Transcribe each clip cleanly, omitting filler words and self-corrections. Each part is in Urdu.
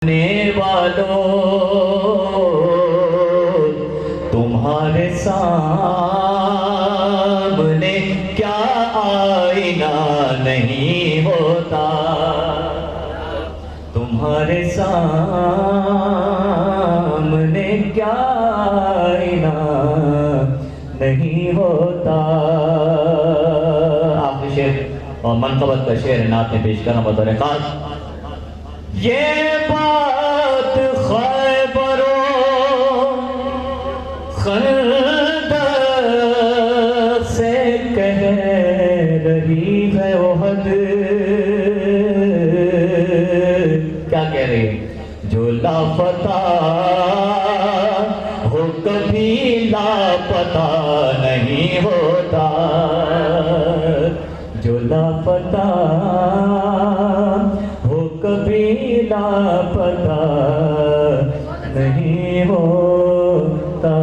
نے والوں تمہارے سامنے کیا آئینہ نہیں ہوتا، تمہارے سامنے کیا آئینہ نہیں ہوتا۔ آخری شعر اور منقبت کا شعر نعت میں پیش کرنا بطور خاص۔ یہ بات خیبر و خندق سے کہہ رہی ہے احد، کیا کہہ رہی ہے؟ جو لاپتہ ہو کبھی لاپتہ نہیں ہوتا، جو لاپتہ کبھی لاپتہ نہیں ہوتا۔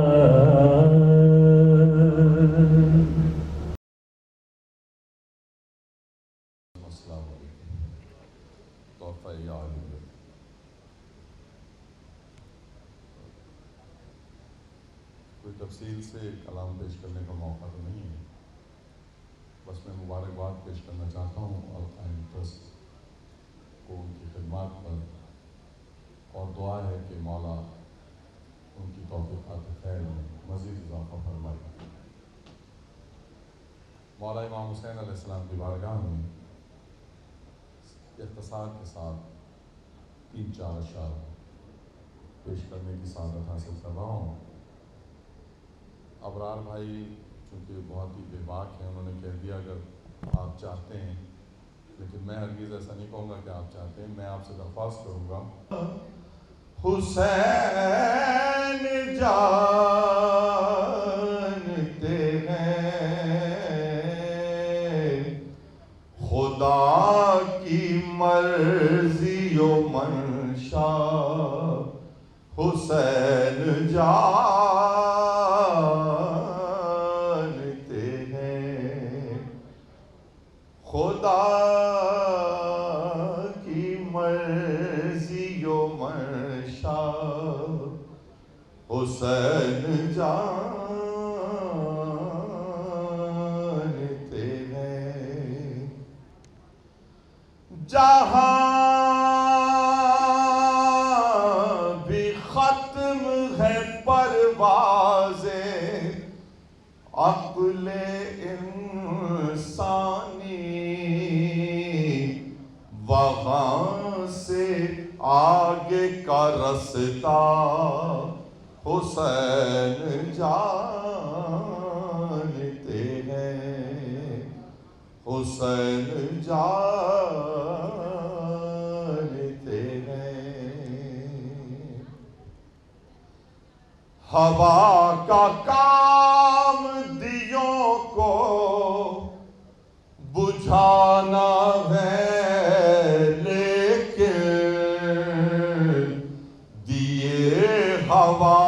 السلام علیکم۔ تحفہ عالیہ، کوئی تفصیل سے کلام پیش کرنے کا موقع تو نہیں ہے، بس میں مبارکباد پیش کرنا چاہتا ہوں القائم ٹرسٹ کو ان کی خدمات پر، اور دعا ہے کہ مولا ان کی توفیقات خیر میں مزید اضافہ فرمائے۔ مولا امام حسین علیہ السلام کی بارگاہ میں اختصار کے ساتھ 3-4 اشعار پیش کرنے کی سعادت حاصل کر رہا ہوں۔ ابرار بھائی چونکہ بہت ہی بے باک ہیں، انہوں نے کہہ دیا اگر آپ چاہتے ہیں، لیکن میں ہرگز ایسا نہیں کہوں گا کہ آپ چاہتے ہیں، میں آپ سے درخواست کروں گا۔ حسین جانتے ہیں خدا کی مرضی و منشا، حسین جانتے ہیں خدا کی مرضی و منشا، حسین جانتے ہیں جہاں بھی ختم ہے پروازیں عقل انسانی، وہاں سے آگے کا رستہ حسین جانتے ہیں، حسین جانتے ہیں۔ ہوا کا کام دیوں کو بجھانا ہے، لیکن دیے ہوا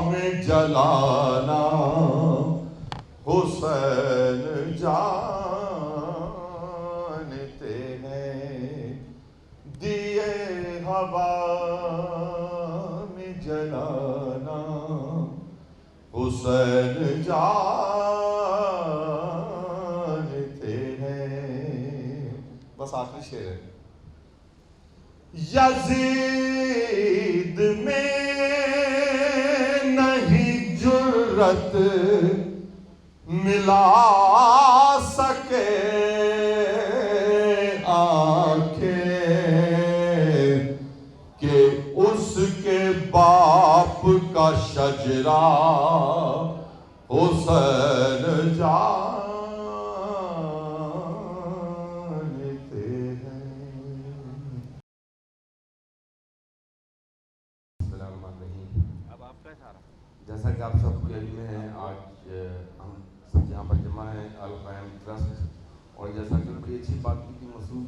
میں جلانا حسین جانتے ہیں، دیے ہوا میں جلانا حسین جانتے ہیں۔ بس آخری شعر ہے۔ یزید میں نہیں جرت ملا سکے آنکھیں کہ اس کے باپ کا شجرہ حسین جانتے ہیں۔ السلام علیکم۔ اب آپ کا اشارہ۔ جیسا کہ آپ سب کے علم میں ہیں، آج ہم سب یہاں پر جمع ہیں القائم ٹرسٹ، اور جیسا کہ بڑی اچھی بات کی تھی مسعود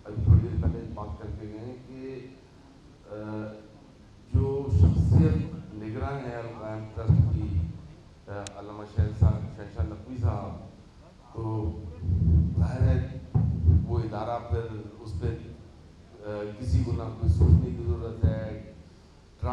ابھی تھوڑی دیر پہلے بات کر کے گئے ہیں کہ جو شخصیت نگراں ہے القائم ٹرسٹ کی، علامہ شہنشاہ نقوی صاحب، تو ظاہر ہے وہ ادارہ پھر اس پہ کسی کو نہ کوئی سوچنے کی ضرورت ہے،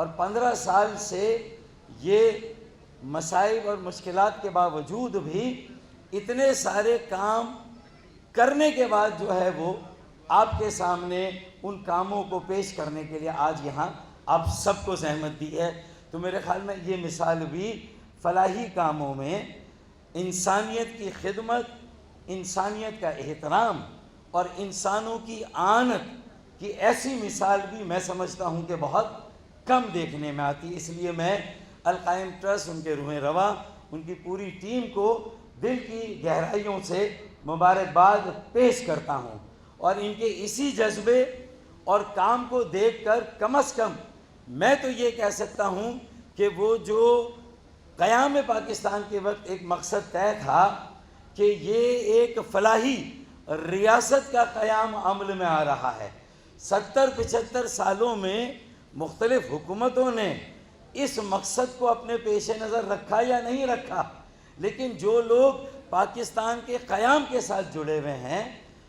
اور 15 سال سے یہ مصائب اور مشکلات کے باوجود بھی اتنے سارے کام کرنے کے بعد جو ہے وہ آپ کے سامنے ان کاموں کو پیش کرنے کے لیے آج یہاں آپ سب کو زحمت دی ہے. تو میرے خیال میں یہ مثال بھی فلاحی کاموں میں انسانیت کی خدمت، انسانیت کا احترام اور انسانوں کی آنت کی ایسی مثال بھی میں سمجھتا ہوں کہ بہت کم دیکھنے میں آتی. اس لیے میں القائم ٹرسٹ، ان کے روح رواں، ان کی پوری ٹیم کو دل کی گہرائیوں سے مبارکباد پیش کرتا ہوں، اور ان کے اسی جذبے اور کام کو دیکھ کر کم از کم میں تو یہ کہہ سکتا ہوں کہ وہ جو قیام پاکستان کے وقت ایک مقصد طے تھا کہ یہ ایک فلاحی ریاست کا قیام عمل میں آ رہا ہے. 70-75 سالوں میں مختلف حکومتوں نے اس مقصد کو اپنے پیش نظر رکھا یا نہیں رکھا، لیکن جو لوگ پاکستان کے قیام کے ساتھ جڑے ہوئے ہیں،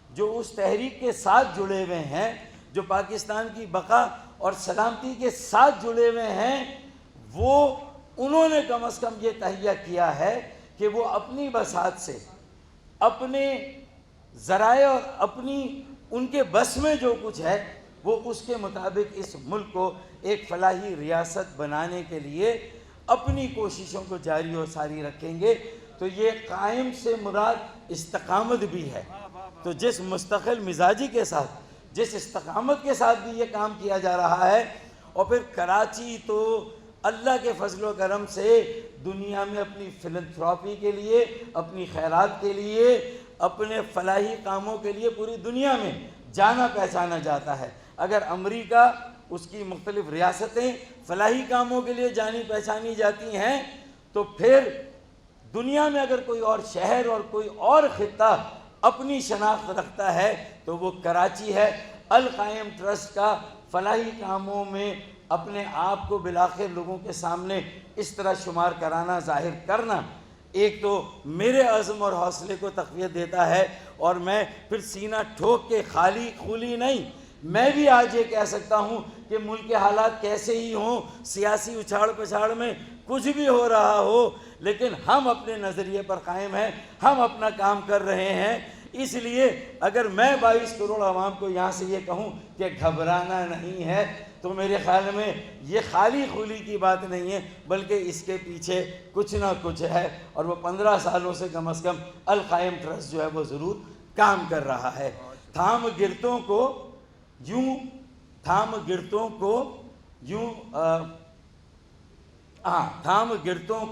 جو اس تحریک کے ساتھ جڑے ہوئے ہیں، جو پاکستان کی بقا اور سلامتی کے ساتھ جڑے ہوئے ہیں، انہوں نے کم از کم یہ تہیہ کیا ہے کہ وہ اپنی بساط سے، اپنے ذرائع اور اپنی ان کے بس میں جو کچھ ہے وہ اس کے مطابق اس ملک کو ایک فلاحی ریاست بنانے کے لیے اپنی کوششوں کو جاری و ساری رکھیں گے. تو یہ قائم سے مراد استقامت بھی ہے. تو جس مستقل مزاجی کے ساتھ، جس استقامت کے ساتھ بھی یہ کام کیا جا رہا ہے، اور پھر کراچی تو اللہ کے فضل و کرم سے دنیا میں اپنی فلنتھراپی کے لیے، اپنی خیرات کے لیے، اپنے فلاحی کاموں کے لیے پوری دنیا میں جانا پہچانا جاتا ہے. اگر امریکہ، اس کی مختلف ریاستیں فلاحی کاموں کے لیے جانی پہچانی جاتی ہیں، تو پھر دنیا میں اگر کوئی اور شہر اور کوئی اور خطہ اپنی شناخت رکھتا ہے تو وہ کراچی ہے. القائم ٹرسٹ کا فلاحی کاموں میں اپنے آپ کو بالآخر لوگوں کے سامنے اس طرح شمار کرانا، ظاہر کرنا، ایک تو میرے عزم اور حوصلے کو تقویت دیتا ہے، اور میں پھر سینہ ٹھوک کے خالی خولی نہیں، میں بھی آج یہ کہہ سکتا ہوں کہ ملک کے حالات کیسے ہی ہوں، سیاسی اچھاڑ پچھاڑ میں کچھ بھی ہو رہا ہو، لیکن ہم اپنے نظریے پر قائم ہیں، ہم اپنا کام کر رہے ہیں. اس لیے اگر میں 22 کروڑ عوام کو یہاں سے یہ کہوں کہ گھبرانا نہیں ہے، تو میرے خیال میں یہ خالی خولی کی بات نہیں ہے، بلکہ اس کے پیچھے کچھ نہ کچھ ہے، اور وہ 15 سالوں سے کم از کم القائم ٹرسٹ جو ہے وہ ضرور کام کر رہا ہے. تھام گرتوں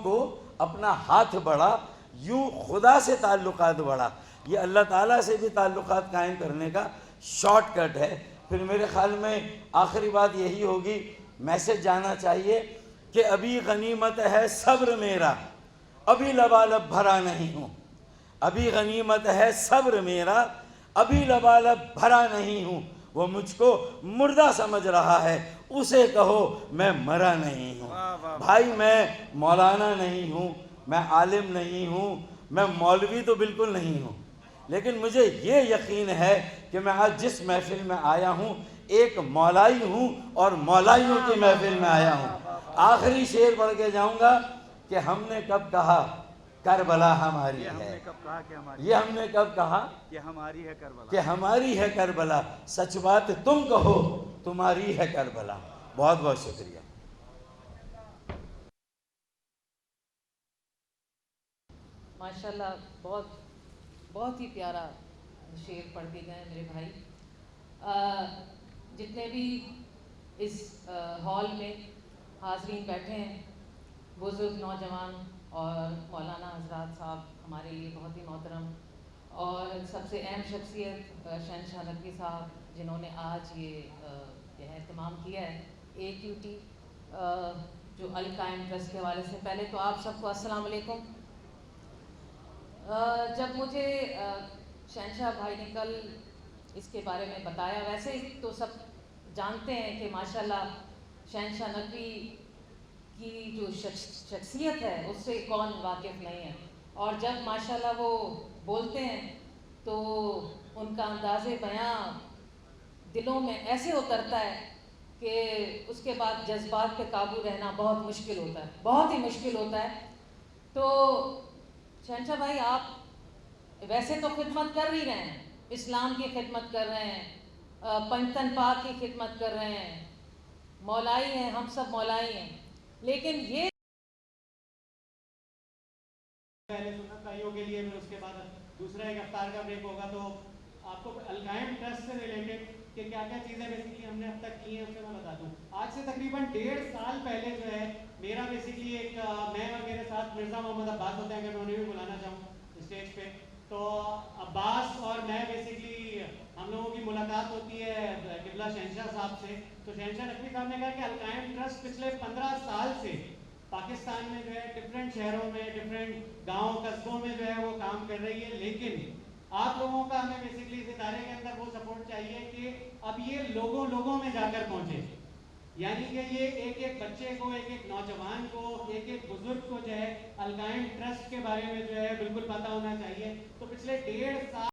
کو اپنا ہاتھ بڑھا، یوں خدا سے تعلقات بڑھا. یہ اللہ تعالیٰ سے بھی تعلقات قائم کرنے کا شارٹ کٹ ہے. پھر میرے خیال میں آخری بات یہی ہوگی، میسج جانا چاہیے کہ ابھی غنیمت ہے صبر میرا، ابھی لبالب بھرا نہیں ہوں. ابھی غنیمت ہے صبر میرا، ابھی لبالب بھرا نہیں ہوں. وہ مجھ کو مردہ سمجھ رہا ہے، اسے کہو میں مرا نہیں ہوں. بھائی میں مولانا نہیں ہوں، میں عالم نہیں ہوں، میں مولوی تو بالکل نہیں ہوں، لیکن مجھے یہ یقین ہے کہ میں آج جس محفل میں آیا ہوں ایک مولائی ہوں، اور مولائیوں کی محفل میں آیا ہوں. آخری شعر پڑھ کے جاؤں گا کہ ہم نے کب کہا کربلا ہماری ہے، یہ ہم نے کب کہا کہ ہماری ہے کربلا، سچ بات تم کہو تمہاری ہے کربلا. بہت بہت شکریہ. ماشاءاللہ بہت ہی پیارا شعر پڑھ کے گئے میرے بھائی. جتنے بھی اس ہال میں حاضرین بیٹھے ہیں، بزرگ، نوجوان اور مولانا حضرات صاحب ہمارے لیے بہت ہی محترم، اور سب سے اہم شخصیت شہنشاہ نقوی صاحب جنہوں نے آج یہ اہتمام کیا ہے AQT جو القائم ٹرسٹ کے حوالے سے. پہلے تو آپ سب کو السلام علیکم. جب مجھے شہنشاہ بھائی نے کل اس کے بارے میں بتایا، ویسے تو سب جانتے ہیں کہ ماشاءاللہ شہنشاہ نقوی کی جو شخصیت ہے اس سے کون واقف نہیں ہے، اور جب ماشاءاللہ وہ بولتے ہیں تو ان کا انداز بیاں دلوں میں ایسے اترتا ہے کہ اس کے بعد جذبات پہ قابو رہنا بہت مشکل ہوتا ہے، بہت ہی مشکل ہوتا ہے۔ تو شہنشاہ بھائی، آپ ویسے تو خدمت کر ہی رہے ہیں، اسلام کی خدمت کر رہے ہیں، پنجتن پاک کی خدمت کر رہے ہیں، مولائی ہیں، ہم سب مولائی ہیں، لیکن یہ پہلے سنت بھائیوں کے لیے، پھر اس کے بعد دوسرا ایک افطار کا بریک ہوگا، تو آپ کو القائم ٹرسٹ سے ریلیٹڈ کہ کیا کیا چیزیں بیسکلی ہم نے اب تک کی ہیں اس سے میں بتا دوں۔ آج سے تقریباً 1.5 سال پہلے جو ہے میرا بیسکلی ایک میں اور میرے ساتھ مرزا محمد عباس ہوتے ہیں، اگر میں انہیں بھی بلانا چاہوں اسٹیج پہ، تو عباس اور میں بیسکلی ہم لوگوں کی ملاقات ہوتی ہے قبلہ شہنشاہ صاحب سے۔ تو شہنشاہ نقوی صاحب نے کہا کہ القائم ٹرسٹ پچھلے 15 سال سے پاکستان میں جو ہے ڈفرینٹ شہروں میں، ڈفرینٹ گاؤں قصبوں میں جو ہے وہ کام کر رہی ہے، لیکن آپ لوگوں کا ہمیں بیسکلی اس ادارے کے اندر وہ سپورٹ چاہیے کہ اب یہ لوگوں میں جا کر پہنچے، یعنی کہ یہ ایک بچے کو، ایک نوجوان کو، ایک بزرگ کو جو ہے القائم ٹرسٹ کے بارے میں جو ہے بالکل پتہ ہونا چاہیے۔ تو پچھلے 1.5 سال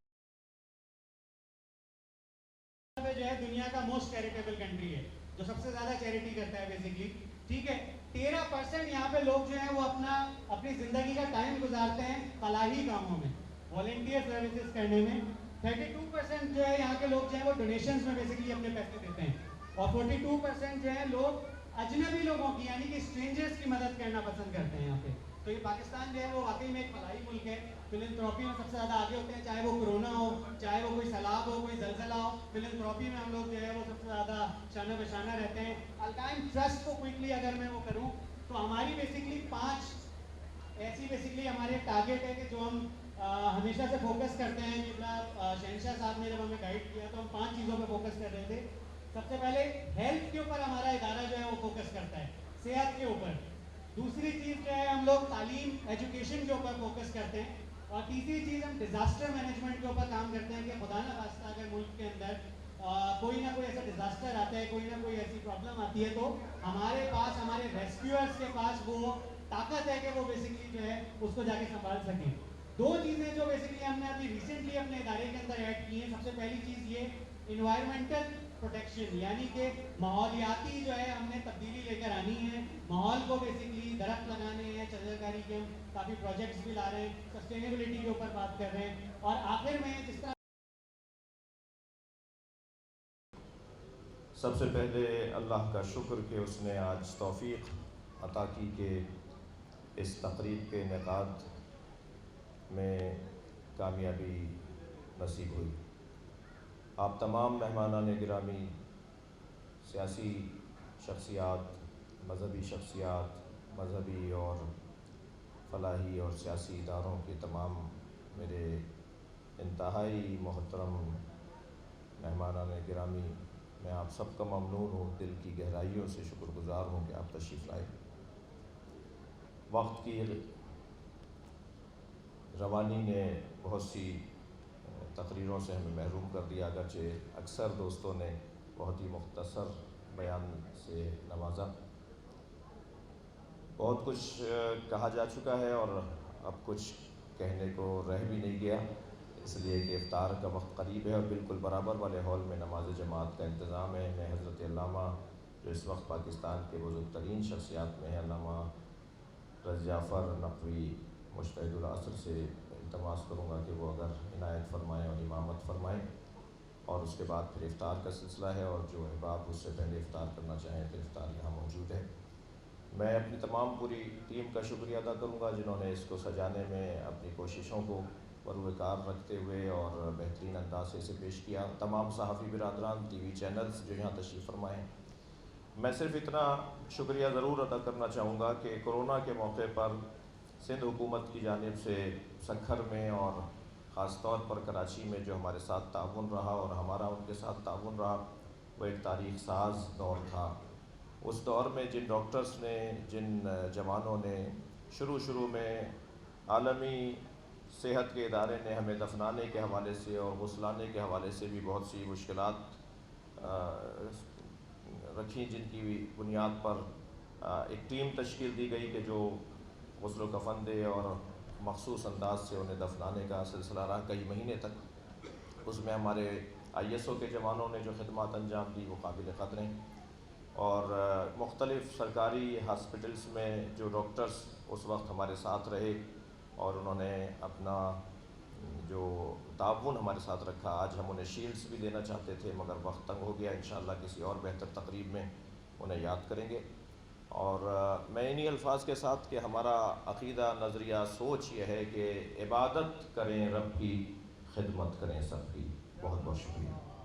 میں جو ہے دنیا کا موسٹ چیریٹیبل کنٹری ہے، جو سب سے زیادہ چیریٹی کرتا ہے بیسکلی، ٹھیک ہے۔ 13% یہاں پہ لوگ جو ہیں وہ اپنی زندگی کا ٹائم گزارتے ہیں فلاحی کاموں میں، والنٹیئر سروسز کرنے میں۔ 32% جو ہے یہاں کے لوگ جو ہیں وہ ڈونیشنز میں بیسکلی اپنے پیسے دیتے ہیں، اور 42% جو ہے لوگ اجنبی لوگوں کی، یعنی کہ اسٹرینجرز کی مدد کرنا پسند کرتے ہیں یہاں پہ۔ تو یہ پاکستان جو ہے وہ واقعی میں ایک فلاحی ملک ہے، فلنتھراپی میں سب سے زیادہ آگے ہوتے ہیں، چاہے وہ کرونا ہو، چاہے وہ کوئی سیلاب ہو، کوئی زلزلہ ہو، فلنتھراپی میں ہم لوگ جو ہے وہ سب سے زیادہ شانہ بشانہ رہتے ہیں۔ القائم ٹرسٹ کو کوئکلی اگر میں وہ کروں تو ہماری بیسکلی 5 ایسی بیسکلی ہمارے ٹارگیٹ ہے کہ جو ہم ہمیشہ سے فوکس کرتے ہیں۔ شہنشاہ صاحب نے جب ہمیں گائیڈ کیا تو ہم 5 چیزوں پہ فوکس کر رہے تھے۔ سب سے پہلے ہیلتھ کے اوپر ہمارا ادارہ جو ہے وہ فوکس کرتا ہے، صحت کے اوپر۔ دوسری چیز جو ہے ہم لوگ تعلیم، ایجوکیشن کے اوپر فوکس کرتے ہیں، اور تیسری چیز ہم ڈیزاسٹر مینجمنٹ کے اوپر کام کرتے ہیں کہ خدا نہ خواستہ اگر ملک کے اندر کوئی نہ کوئی ایسا ڈیزاسٹر آتا ہے، کوئی نہ کوئی ایسی پرابلم آتی ہے، تو ہمارے پاس، ہمارے ریسکیورز کے پاس وہ طاقت ہے کہ وہ بیسکلی جو ہے اس کو جا کے سنبھال سکیں۔ 2 چیزیں جو بیسکلی ہم نے ابھی ریسنٹلی اپنے ادارے کے اندر ایڈ کی ہیں، سب سے پہلی چیز یہ انوائرمنٹل پروٹیکشن، یعنی کہ ماحولیاتی جو ہے ہم نے تبدیلی لے کر آنی ہے، ماحول کو بیسکلی درخت لگانے ہیں، شجرکاری کے ہم کافی پروجیکٹس بھی لا رہے ہیں، سسٹینیبلٹی کے اوپر بات کر رہے ہیں، اور آخر میں جس طرح سب سے پہلے اللہ کا شکر کہ اس نے آج توفیق عطا کی کہ اس تقریب کے انعقاد میں کامیابی نصیب ہوئی۔ آپ تمام مہمانان گرامی، سیاسی شخصیات، مذہبی شخصیات، مذہبی اور فلاحی اور سیاسی اداروں کے تمام میرے انتہائی محترم مہمانان گرامی، میں آپ سب کا ممنون ہوں، دل کی گہرائیوں سے شکر گزار ہوں کہ آپ تشریف لائے۔ وقت کی روانی نے بہت سی تقریروں سے ہمیں محروم کر دیا، اگرچہ اکثر دوستوں نے بہت ہی مختصر بیان سے نوازا۔ بہت کچھ کہا جا چکا ہے اور اب کچھ کہنے کو رہ بھی نہیں گیا، اس لیے کہ افطار کا وقت قریب ہے اور بالکل برابر والے ہال میں نماز جماعت کا انتظام ہے۔ میں حضرت علامہ، جو اس وقت پاکستان کے بزرگ ترین شخصیات میں ہیں، علامہ رضا جعفر نقوی مجتہد العصر سے التماس کروں گا کہ وہ اگر عنایت فرمائیں اور امامت فرمائیں، اور اس کے بعد پھر افطار کا سلسلہ ہے، اور جو احباب اس سے پہلے افطار کرنا چاہیں تو افطار یہاں موجود ہے۔ میں اپنی تمام پوری ٹیم کا شکریہ ادا کروں گا جنہوں نے اس کو سجانے میں اپنی کوششوں کو پروکار رکھتے ہوئے اور بہترین انداز سے اسے پیش کیا۔ تمام صحافی برادران، ٹی وی چینلز جو یہاں تشریف فرمائیں، میں صرف اتنا شکریہ ضرور ادا کرنا چاہوں گا کہ کورونا کے موقع پر سندھ حکومت کی جانب سے سکھر میں اور خاص طور پر کراچی میں جو ہمارے ساتھ تعاون رہا اور ہمارا ان کے ساتھ تعاون رہا، وہ ایک تاریخ ساز دور تھا۔ اس دور میں جن ڈاکٹرز نے، جن جوانوں نے شروع میں عالمی صحت کے ادارے نے ہمیں دفنانے کے حوالے سے اور غسلانے کے حوالے سے بھی بہت سی مشکلات رکھیں، جن کی بنیاد پر ایک ٹیم تشکیل دی گئی کہ جو غسل و کفن دے اور مخصوص انداز سے انہیں دفنانے کا سلسلہ رہا کئی مہینے تک۔ اس میں ہمارے ISO کے جوانوں نے جو خدمات انجام دی وہ قابل قدر ہیں۔ اور مختلف سرکاری ہاسپٹلس میں جو ڈاکٹرز اس وقت ہمارے ساتھ رہے اور انہوں نے اپنا جو تعاون ہمارے ساتھ رکھا. آج ہم انہیں شیلڈز بھی دینا چاہتے تھے مگر وقت تنگ ہو گیا. انشاءاللہ کسی اور بہتر تقریب میں انہیں یاد کریں گے. اور میں انہی الفاظ کے ساتھ کہ ہمارا عقیدہ، نظریہ، سوچ یہ ہے کہ عبادت کریں رب کی، خدمت کریں سب کی. بہت بہت شکریہ.